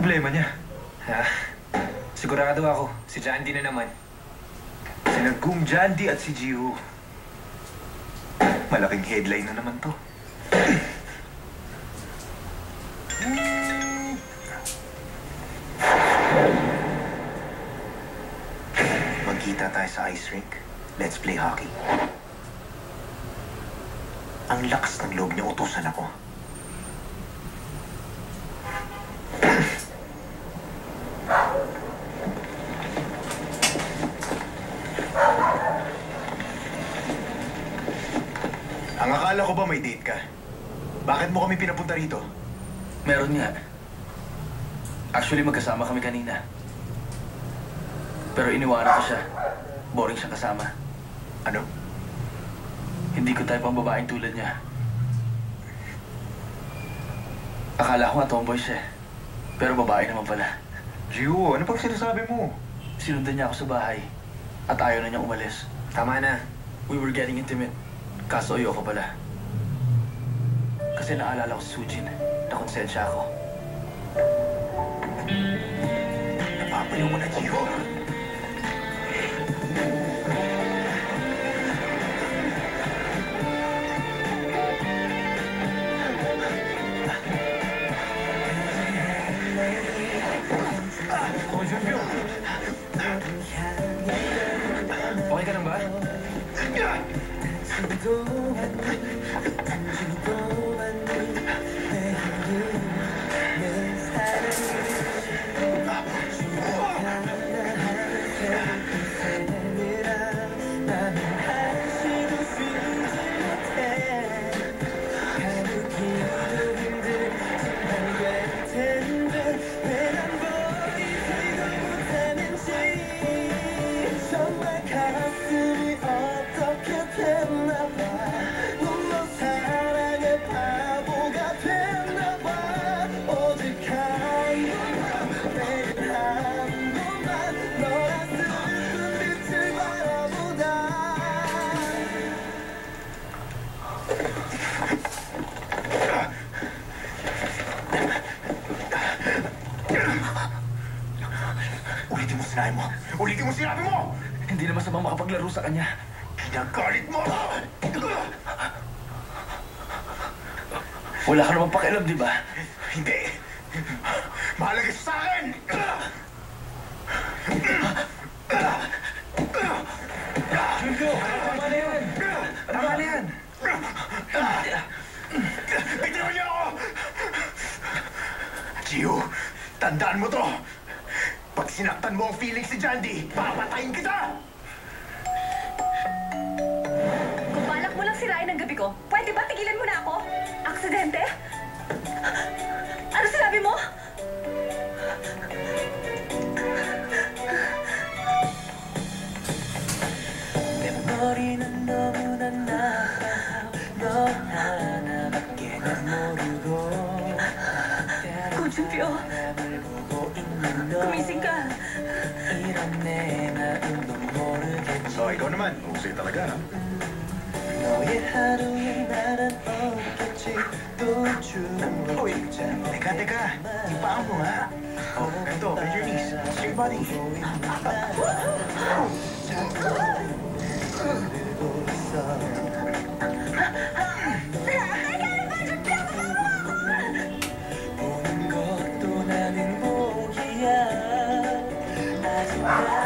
problema niya? Ha? Sigurado ako, si Jandy na naman. Sina Goong Jandy at si Jiho. Malaking headline na naman to. Magkita tayo sa ice rink. Let's play hockey. Ang lakas ng loob niya utusan ako. Ang akala ko ba may date ka? Bakit mo kami pinapunta rito? Meron nga. Actually, magkasama kami kanina. Pero iniwanan ko siya. Boring siya kasama. Ano? Hindi ko type ang babaeng tulad niya. Akala ko nga tomboy siya. Pero babae naman pala. Jiho, ano pang sinasabi mo? Sinundan niya ako sa bahay. At ayaw na niyang umalis. Tama na. We were getting intimate. Kaso ayoko pala. Kasi naalala ko si Sujin. Nakonsensya ako. Napapaliw mo na, Jiho. Junpyo! Okay ka lang ba? Ulitin mo sinabi mo! Ulitin mo sinabi mo! Hindi naman sa makapaglaro sa kanya. Kinagalit mo ako! Wala ka namang pakialam, di ba? Hindi! Mahalaga siya sa akin! Junpyo! Tama na yan! Tama na yan! Bitiwan niyo ako! Jiho, tandaan mo to! Pag sinaktan mo ang feelings si Jandy, papatayin kita! Kung balak mo lang sirain ang gabi ko, pwede ba tigilan mo na ako? Aksidente? Ano sinabi mo? 머리는 너무나 나빠서 너 하나밖에 난 모르고 Junpyo, gumising ka. 이런 내 마음도 모르겠지 Oh, ikaw naman. Usay talaga, ha? 너의 하루에 나란 없겠지 또 Uy, 주어주자 teka. Yung paa mo, ha? Oh, ito, bend your knees. Your body. 보는 것도 나는 복이야 아직